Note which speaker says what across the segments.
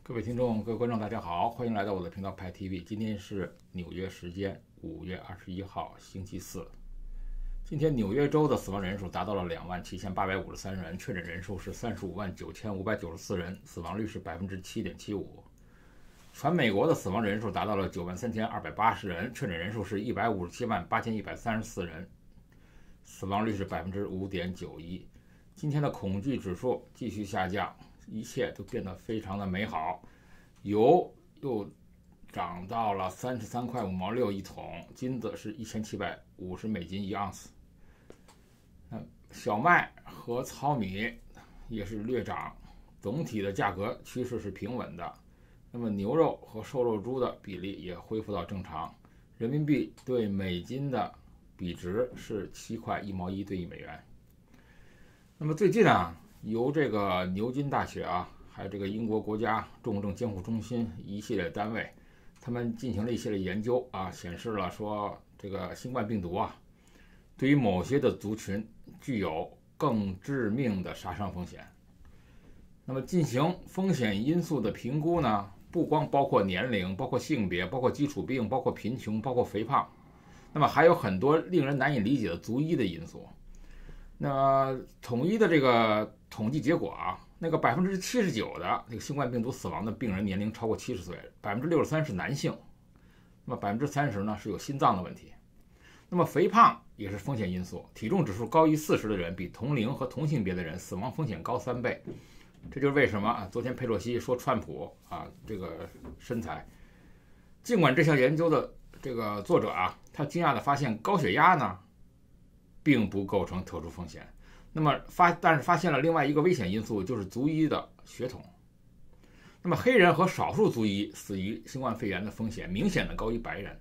Speaker 1: 各位听众、各位观众，大家好，欢迎来到我的频道派 TV。今天是纽约时间5月21号，星期四。今天纽约州的死亡人数达到了27853人，确诊人数是359594人，死亡率是7.75%。全美国的死亡人数达到了93280人，确诊人数是1578134人，死亡率是5.91%。今天的恐惧指数继续下降，一切都变得非常的美好。油又涨到了33块5毛6一桶，金子是1750美金一盎司。小麦和糙米也是略涨，总体的价格趋势是平稳的。那么牛肉和瘦肉猪的比例也恢复到正常。人民币对美金的比值是7块1毛1兑1美元。那么最近由这个牛津大学还有这个英国国家重症监护中心一系列单位，他们进行了一系列研究显示了说这个新冠病毒对于某些的族群具有更致命的杀伤风险。那么进行风险因素的评估呢，不光包括年龄，包括性别，包括基础病，包括贫穷，包括肥胖，那么还有很多令人难以理解的族裔的因素。那统一的这个统计结果那个79%的这个新冠病毒死亡的病人年龄超过70岁，63%是男性，那么30%呢是有心脏的问题。那么肥胖也是风险因素，体重指数高于40的人比同龄和同性别的人死亡风险高3倍。这就是为什么昨天佩洛西说川普这个身材。尽管这项研究的这个作者他惊讶地发现高血压呢并不构成特殊风险。那么但是发现了另外一个危险因素，就是族裔的血统。那么黑人和少数族裔死于新冠肺炎的风险明显的高于白人。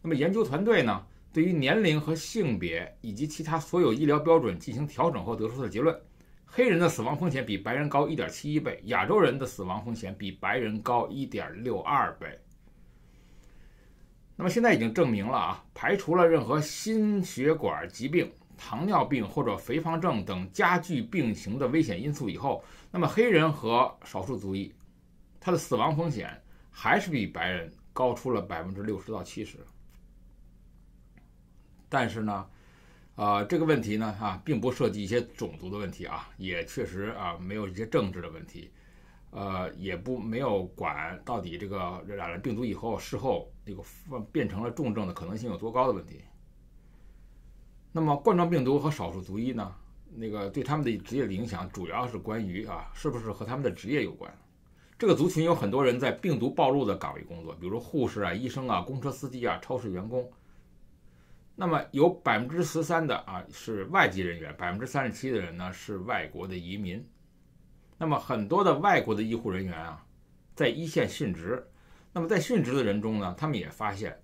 Speaker 1: 那么研究团队呢对于年龄和性别以及其他所有医疗标准进行调整后得出的结论，黑人的死亡风险比白人高1.71倍，亚洲人的死亡风险比白人高1.62倍。那么现在已经证明了排除了任何心血管疾病、糖尿病或者肥胖症等加剧病情的危险因素以后，那么黑人和少数族裔他的死亡风险还是比白人高出了60%到70%。但是呢这个问题呢并不涉及一些种族的问题也确实没有一些政治的问题，也没有管到底这个染了病毒以后事后这个变成了重症的可能性有多高的问题。那么冠状病毒和少数族裔呢，那个对他们的职业的影响主要是关于是不是和他们的职业有关。这个族群有很多人在病毒暴露的岗位工作，比如说护士医生公车司机超市员工。那么有13%的是外籍人员，37%的人呢是外国的移民。那么很多的外国的医护人员在一线殉职。那么在殉职的人中呢，他们也发现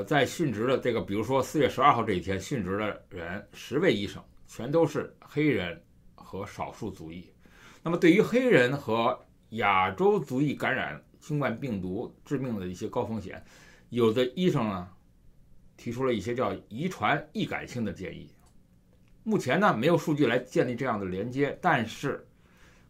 Speaker 1: 在殉职的这个比如说4月12号这一天殉职的人10位医生全都是黑人和少数族裔。那么对于黑人和亚洲族裔感染新冠病毒致命的一些高风险，有的医生呢提出了一些叫遗传易感性的建议。目前呢没有数据来建立这样的连接，但是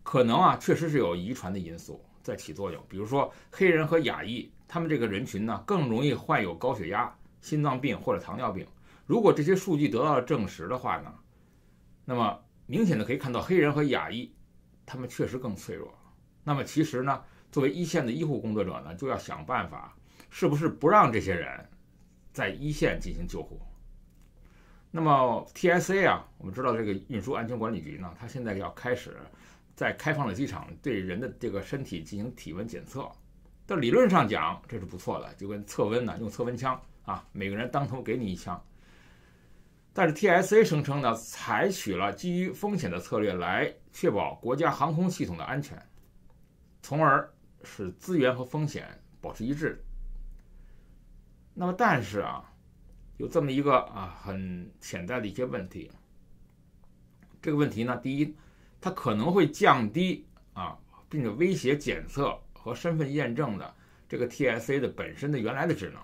Speaker 1: 可能确实是有遗传的因素在起作用。比如说黑人和亚裔他们这个人群呢更容易患有高血压、心脏病或者糖尿病。如果这些数据得到了证实的话呢，那么明显的可以看到黑人和亚裔他们确实更脆弱。那么其实呢作为一线的医护工作者呢，就要想办法是不是不让这些人在一线进行救护。那么 TSA 我们知道这个运输安全管理局呢，它现在要开始在开放的机场对人的这个身体进行体温检测。但理论上讲这是不错的，就跟测温用测温枪每个人当头给你一枪。但是 TSA 声称呢，采取了基于风险的策略来确保国家航空系统的安全，从而使资源和风险保持一致。那么但是有这么一个很潜在的一些问题。这个问题呢，第一，它可能会降低并且威胁检测和身份验证的这个 TSA 的本身的原来的职能。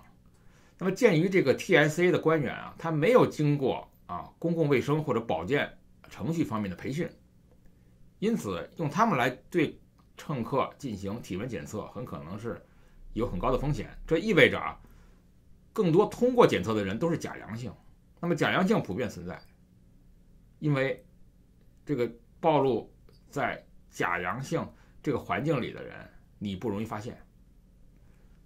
Speaker 1: 那么鉴于这个 TSA 的官员他没有经过公共卫生或者保健程序方面的培训，因此用他们来对乘客进行体温检测很可能是有很高的风险。这意味着啊，更多通过检测的人都是假阳性。那么假阳性普遍存在，因为这个暴露在假阳性这个环境里的人，你不容易发现。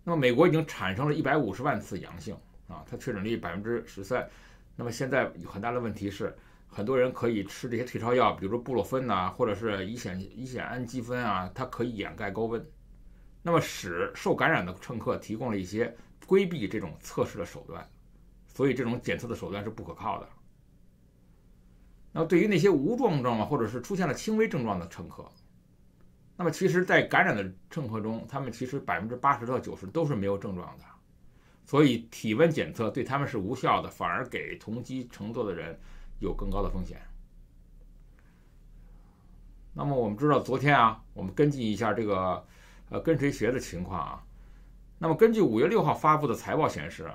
Speaker 1: 那么美国已经产生了150万次阳性啊，它确诊率13%。那么现在有很大的问题是，很多人可以吃这些退烧药，比如说布洛芬呐，或者是乙酰氨基酚啊，它可以掩盖高温。那么使受感染的乘客提供了一些规避这种测试的手段，所以这种检测的手段是不可靠的。那么对于那些无症状或者是出现了轻微症状的乘客，那么其实在感染的乘客中，他们其实80%到90%都是没有症状的，所以体温检测对他们是无效的，反而给同机乘坐的人有更高的风险。那么我们知道昨天啊，我们跟进一下这个跟谁学的情况啊。那么根据5月6号发布的财报显示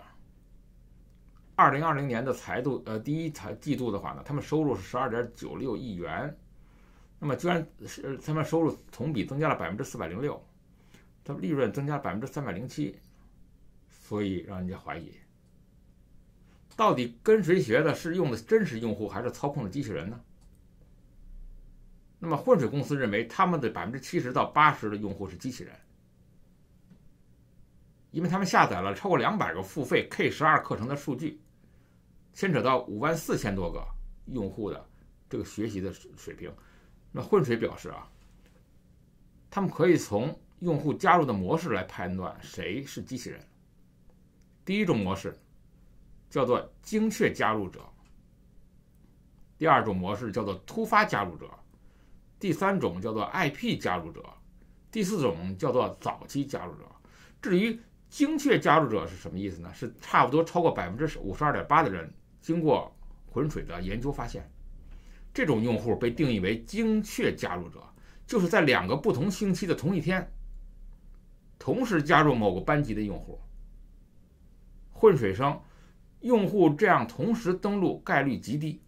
Speaker 1: ，2020年的第一季度的话呢，他们收入是12.96亿元，那么居然是他们收入同比增加了406%，他们利润增加了307%，所以让人家怀疑，到底跟谁学的是用的真实用户还是操控的机器人呢？那么混水公司认为他们的70%到80%的用户是机器人，因为他们下载了超过200个付费 K12 课程的数据，牵扯到54000多个用户的这个学习的水平。那混水表示啊，他们可以从用户加入的模式来判断谁是机器人。第一种模式叫做精确加入者，第二种模式叫做突发加入者，第三种叫做 IP 加入者，第四种叫做早期加入者。至于精确加入者是什么意思呢？是差不多超过52.8%的人经过浑水的研究发现，这种用户被定义为精确加入者，就是在2个不同星期的同一天同时加入某个班级的用户。混水生用户这样同时登录概率极低，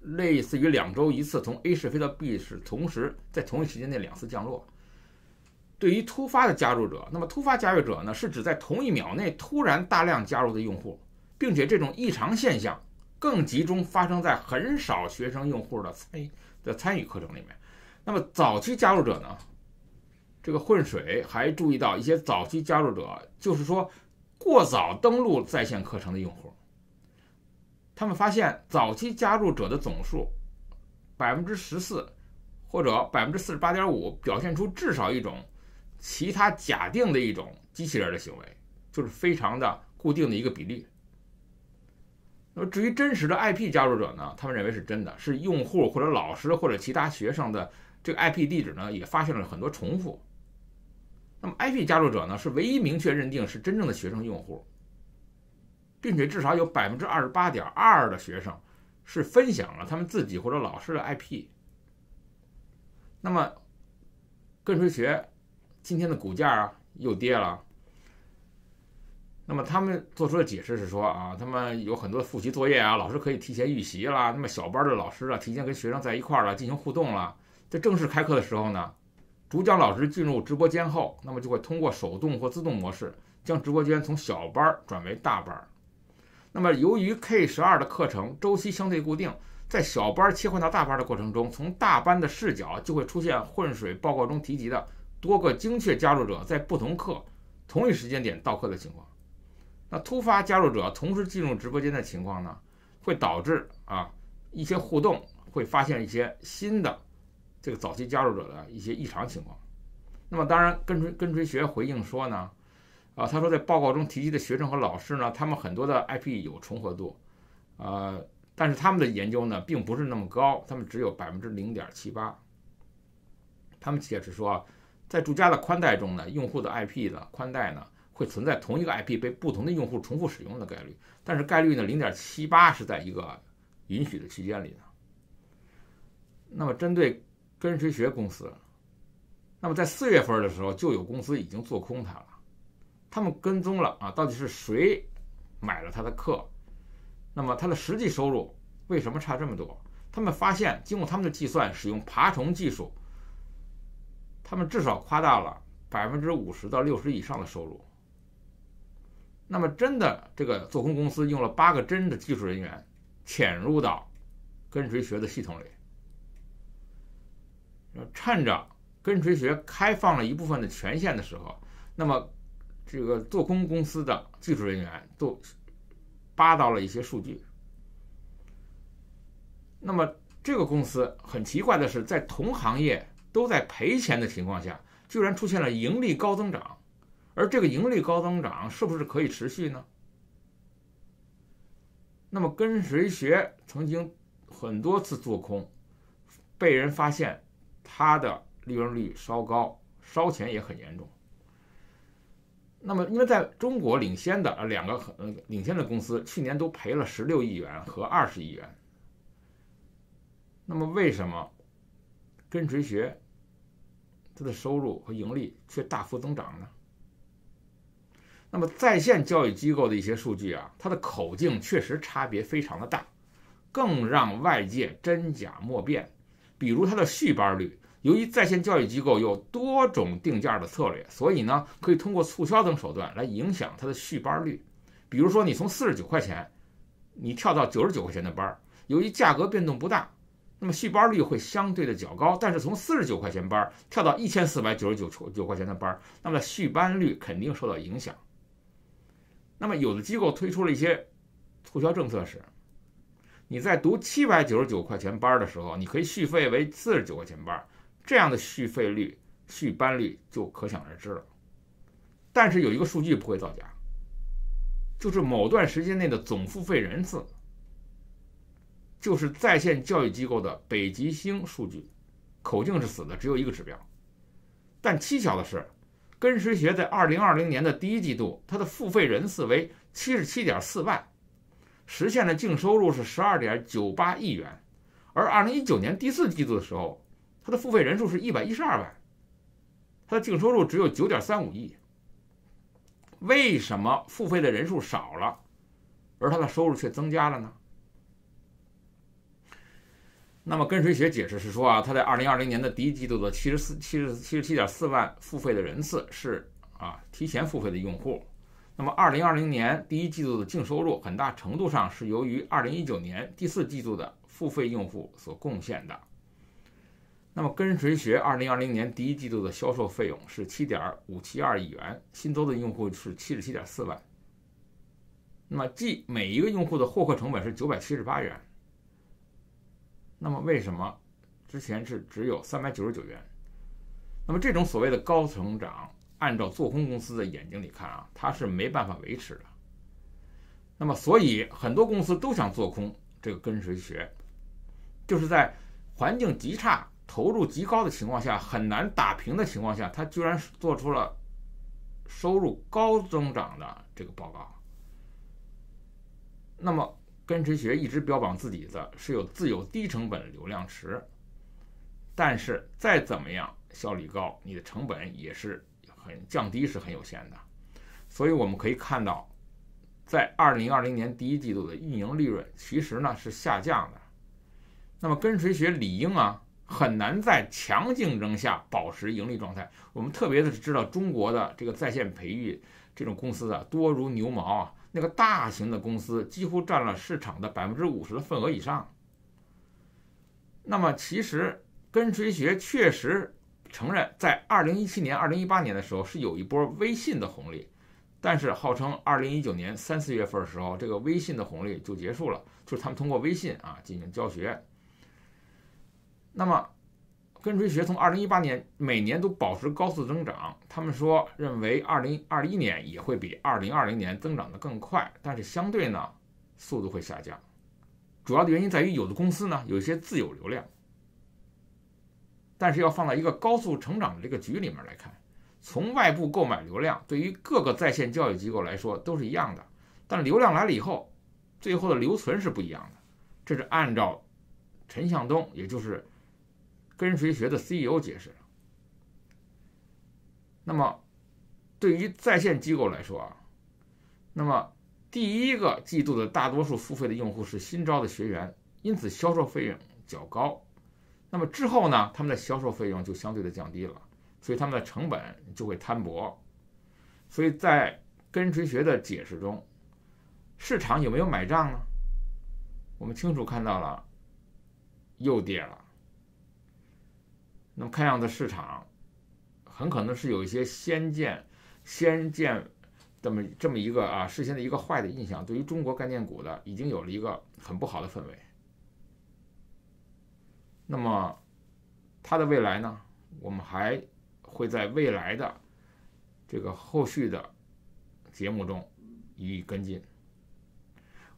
Speaker 1: 类似于2周一次从 A 市飞到 B 市，同时在同一时间内2次降落。对于突发的加入者，那么突发加入者呢，是指在同1秒内突然大量加入的用户，并且这种异常现象更集中发生在很少学生用户的参与课程里面。那么早期加入者呢，这个混水还注意到一些早期加入者，就是说过早登录在线课程的用户，他们发现早期加入者的总数14%或者48.5%表现出至少一种其他假定的一种机器人的行为，就是非常的固定的一个比例。那么至于真实的 IP 加入者呢，他们认为是真的，是用户或者老师或者其他学生的这个 IP 地址呢也发现了很多重复。那么 IP 加入者呢是唯一明确认定是真正的学生用户，并且至少有28.2%的学生是分享了他们自己或者老师的 IP。那么跟谁学今天的股价啊又跌了，那么他们做出的解释是说啊，他们有很多复习作业啊，老师可以提前预习啦，那么小班的老师啊提前跟学生在一块儿了进行互动了，在正式开课的时候呢，主讲老师进入直播间后，那么就会通过手动或自动模式将直播间从小班转为大班。那么由于 K12 的课程周期相对固定，在小班切换到大班的过程中，从大班的视角就会出现混水报告中提及的多个精确加入者在不同课同一时间点到课的情况。那突发加入者同时进入直播间的情况呢，会导致一些互动会发现一些新的这个早期加入者的一些异常情况。那么当然跟谁学回应说呢，他说在报告中提及的学生和老师呢，他们很多的 IP 有重合度，但是他们的研究呢并不是那么高，他们只有0.78%。他们解释说，在住家的宽带中呢，用户的 IP 的宽带呢会存在同一个 IP 被不同的用户重复使用的概率，但是概率呢0.78%是在一个允许的区间里的。那么针对跟谁学公司，那么在4月份的时候就有公司已经做空它了，他们跟踪了到底是谁买了他的课，那么他的实际收入为什么差这么多？他们发现经过他们的计算，使用爬虫技术，他们至少夸大了50%到60%以上的收入。那么真的，这个做空公司用了8个真的技术人员潜入到跟随学的系统里，趁着跟随学开放了一部分的权限的时候，那么这个做空公司的技术人员都扒到了一些数据。那么这个公司很奇怪的是，在同行业都在赔钱的情况下，居然出现了盈利高增长。而这个盈利高增长是不是可以持续呢？那么跟随学曾经很多次做空，被人发现它的利润率稍高，烧钱也很严重。那么因为在中国领先的两个领先的公司去年都赔了16亿元和20亿元。那么为什么跟随学它的收入和盈利却大幅增长呢？那么在线交易机构的一些数据啊，它的口径确实差别非常的大，更让外界真假莫辨。比如它的续班率，由于在线交易机构有多种定价的策略，所以呢可以通过促销等手段来影响它的续班率。比如说你从49块钱你跳到99块钱的班，由于价格变动不大，那么续班率会相对的较高。但是从49块钱班跳到1499块钱的班，那么续班率肯定受到影响。那么有的机构推出了一些促销政策时，你在读799块钱班的时候，你可以续费为49块钱班，这样的续费率、续班率就可想而知了。但是有一个数据不会造假，就是某段时间内的总付费人次，就是在线交易机构的北极星数据，口径是死的，只有一个指标。但蹊跷的是，跟随学在2020年的第一季度，它的付费人次为77.4万，实现的净收入是12.98亿元。而2019年第4季度的时候，它的付费人数是112万，它的净收入只有9.35亿。为什么付费的人数少了，而它的收入却增加了呢？那么跟随学解释是说啊，他在2020年的第一季度的77.4万付费的人次是提前付费的用户。那么2020年第一季度的净收入很大程度上是由于2019年第4季度的付费用户所贡献的。那么跟随学2020年第一季度的销售费用是7.572亿元，新增的用户是77.4万。那么即每一个用户的获客成本是978元。那么为什么之前是只有399元？那么这种所谓的高成长，按照做空公司的眼睛里看啊，它是没办法维持的。那么所以很多公司都想做空这个跟随学，就是在环境极差、投入极高的情况下，很难打平的情况下，它居然做出了收入高增长的这个报告。那么跟随学一直标榜自己的是自有低成本流量池，但是再怎么样效率高，你的成本也是降低是很有限的。所以我们可以看到，在2020年第一季度的运营利润其实呢是下降的。那么跟随学理应很难在强竞争下保持盈利状态。我们特别的知道中国的这个在线培育这种公司多如牛毛那个大型的公司几乎占了市场的50%的份额以上。那么其实跟随学确实承认，在2017年、2018年的时候是有一波微信的红利，但是号称2019年3、4月份的时候，这个微信的红利就结束了，就是他们通过微信进行教学。那么跟随学从2018年每年都保持高速增长，他们说认为2021年也会比2020年增长得更快，但是相对呢速度会下降。主要的原因在于有的公司呢有一些自有流量，但是要放到一个高速成长的这个局里面来看，从外部购买流量对于各个在线交易机构来说都是一样的，但流量来了以后，最后的留存是不一样的。这是按照陈向东，也就是跟随学的 CEO 解释。那么对于在线机构来说那么第一个季度的大多数付费的用户是新招的学员，因此销售费用较高。那么之后呢，他们的销售费用就相对的降低了。所以他们的成本就会摊薄。所以在跟随学的解释中，市场有没有买账呢？我们清楚看到了，又跌了。那么看样子市场很可能是有一些先见这么一个事先的一个坏的印象，对于中国概念股的已经有了一个很不好的氛围。那么它的未来呢，我们还会在未来的这个后续的节目中予以跟进。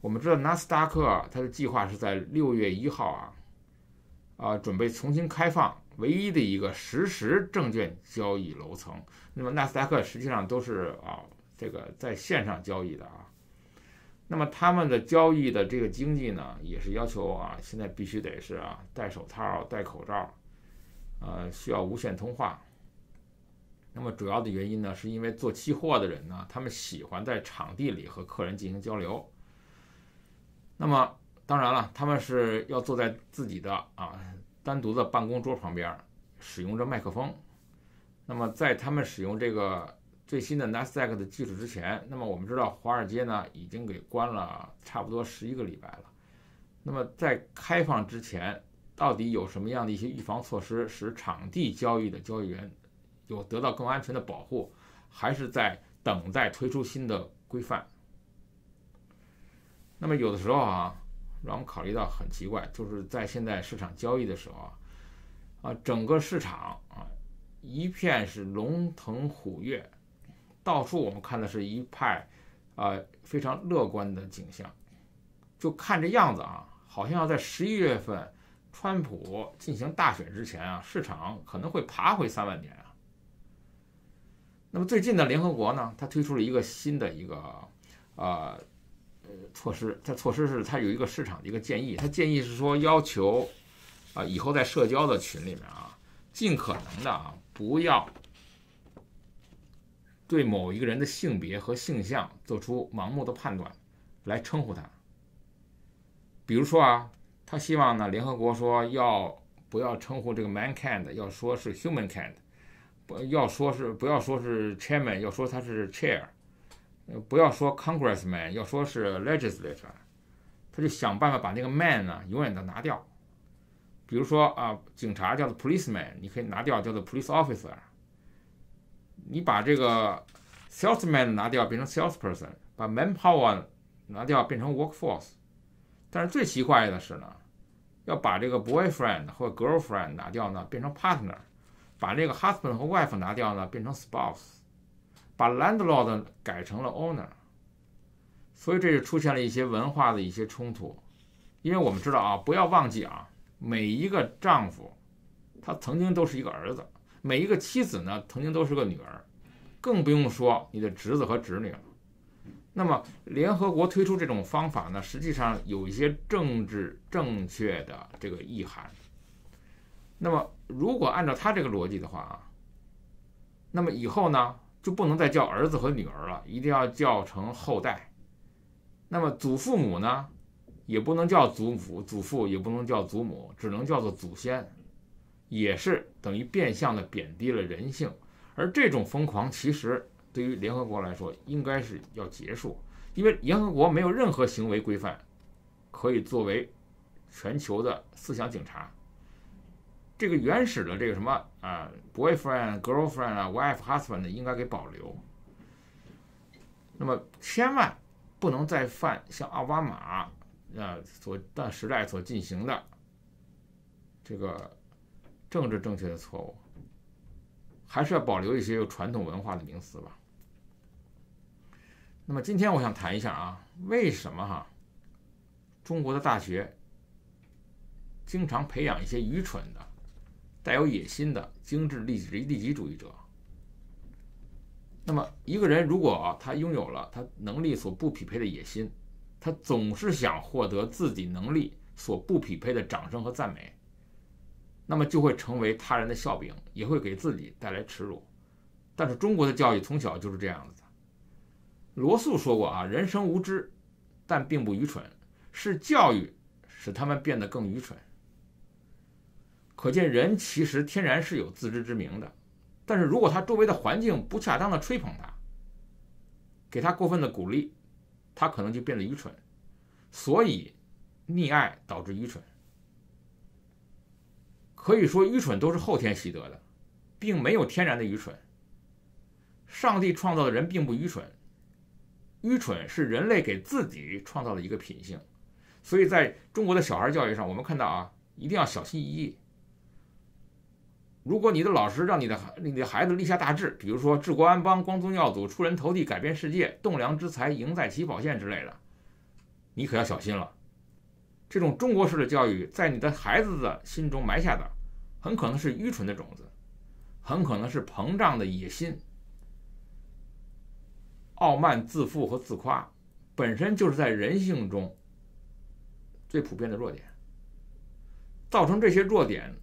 Speaker 1: 我们知道纳斯达克它的计划是在6月1号准备重新开放唯一的一个实时证券交易楼层。那么纳斯达克实际上都是这个在线上交易的那么他们的交易的这个经济呢，也是要求现在必须得是戴手套、戴口罩，需要无线通话。那么主要的原因呢，是因为做期货的人呢，他们喜欢在场地里和客人进行交流。那么当然了，他们是要坐在自己的单独的办公桌旁边，使用着麦克风。那么在他们使用这个最新的 Nasdaq 的技术之前，那么我们知道华尔街呢已经给关了差不多11个礼拜了。那么在开放之前，到底有什么样的一些预防措施，使场地交易的交易员有得到更安全的保护，还是在等待推出新的规范？那么有的时候让我们考虑到很奇怪，就是在现在市场交易的时候整个市场一片是龙腾虎跃，到处我们看的是一派非常乐观的景象。就看这样子好像要在11月份川普进行大选之前市场可能会爬回3万点那么最近的联合国呢，它推出了一个新的一个措施。它措施是它有一个市场的一个建议，它建议是说要求以后在社交的群里面尽可能的不要对某一个人的性别和性向做出盲目的判断来称呼他。比如说他希望呢，联合国说不要称呼这个 mankind， 要说是 humankind， 不要说是 chairman， 要说他是 chair， 不要说 congressman， 要说是 legislator。 他就想办法把那个 man 呢永远的拿掉。比如说警察叫做 policeman， 你可以拿掉叫做 police officer。 你把这个 salesman 拿掉变成 salesperson， 把 manpower 拿掉变成 workforce。 但是最奇怪的是呢，要把这个 boyfriend 或者 girlfriend 拿掉呢变成 partner， 把这个 husband 和 wife 拿掉呢变成 spouse， 把 landlord 改成了 owner。 所以这就出现了一些文化的一些冲突。因为我们知道不要忘记每一个丈夫他曾经都是一个儿子，每一个妻子呢曾经都是个女儿，更不用说你的侄子和侄女了。那么联合国推出这种方法呢，实际上有一些政治正确的这个意涵。那么如果按照他这个逻辑的话那么以后呢就不能再叫儿子和女儿了，一定要叫成后代。那么祖父母呢也不能叫祖父也不能叫祖母，只能叫做祖先，也是等于变相的贬低了人性。而这种疯狂其实对于联合国来说应该是要结束，因为联合国没有任何行为规范可以作为全球的思想警察。这个原始的这个什么boyfriend girlfriend wife husband 应该给保留。那么千万不能再犯像奥巴马的时代所进行的这个政治正确的错误，还是要保留一些有传统文化的名词吧。那么今天我想谈一下为什么中国的大学经常培养一些愚蠢的、带有野心的精致利己主义者。那么一个人如果他拥有了他能力所不匹配的野心，他总是想获得自己能力所不匹配的掌声和赞美，那么就会成为他人的笑柄，也会给自己带来耻辱。但是中国的教育从小就是这样子的。罗素说过人生无知，但并不愚蠢，是教育使他们变得更愚蠢。可见人其实天然是有自知之明的，但是如果他周围的环境不恰当的吹捧他，给他过分的鼓励，他可能就变得愚蠢。所以溺爱导致愚蠢。可以说愚蠢都是后天习得的，并没有天然的愚蠢。上帝创造的人并不愚蠢，愚蠢是人类给自己创造的一个品性。所以在中国的小孩教育上，我们看到啊，一定要小心翼翼。如果你的老师让你的孩子立下大志，比如说治国安邦、光宗耀祖、出人头地、改变世界、栋梁之才、赢在起跑线之类的，你可要小心了。这种中国式的教育在你的孩子的心中埋下的很可能是愚蠢的种子，很可能是膨胀的野心。傲慢、自负和自夸本身就是在人性中最普遍的弱点。造成这些弱点，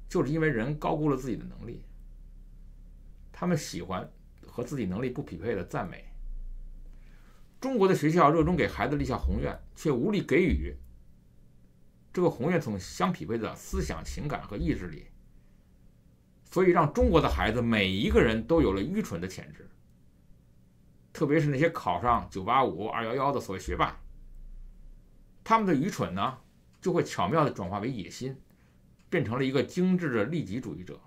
Speaker 1: 就是因为人高估了自己的能力，他们喜欢和自己能力不匹配的赞美。中国的学校热衷给孩子立下宏愿，却无力给予这个宏愿所相匹配的思想、情感和意志力，所以让中国的孩子每一个人都有了愚蠢的潜质。特别是那些考上985、211的所谓学霸，他们的愚蠢呢，就会巧妙地转化为野心，变成了一个精致的利己主义者。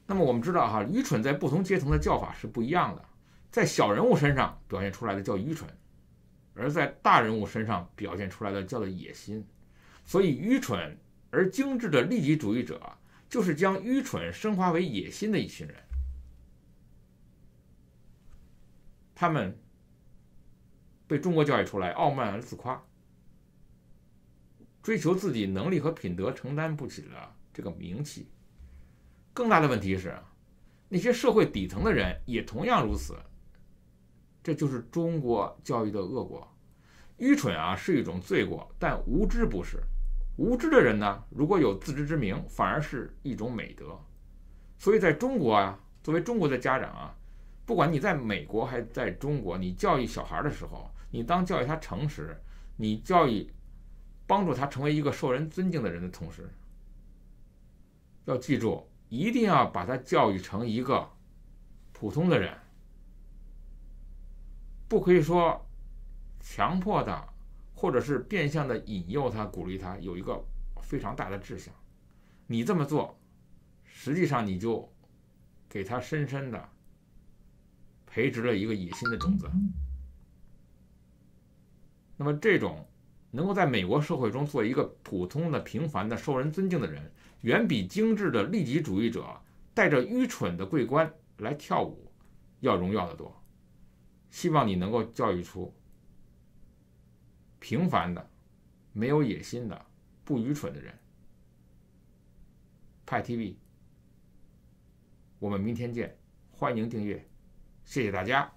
Speaker 1: 那么我们知道哈，愚蠢在不同阶层的叫法是不一样的，在小人物身上表现出来的叫愚蠢，而在大人物身上表现出来的叫做野心。所以愚蠢而精致的利己主义者，就是将愚蠢升华为野心的一群人。他们被中国教育出来，傲慢而自夸，追求自己能力和品德承担不起了这个名气。更大的问题是，那些社会底层的人也同样如此。这就是中国教育的恶果。愚蠢啊是一种罪过，但无知不是。无知的人呢，如果有自知之明，反而是一种美德。所以在中国啊，作为中国的家长啊，不管你在美国还是在中国，你教育小孩的时候，你当教育他诚实，你帮助他成为一个受人尊敬的人的同时，要记住，一定要把他教育成一个普通的人，不可以说强迫他，或者是变相的引诱他、鼓励他有一个非常大的志向。你这么做，实际上你就给他深深的培植了一个野心的种子。那么这种能够在美国社会中做一个普通的、平凡的、受人尊敬的人，远比精致的利己主义者带着愚蠢的桂冠来跳舞要荣耀得多。希望你能够教育出平凡的、没有野心的、不愚蠢的人。派 TV， 我们明天见，欢迎订阅，谢谢大家。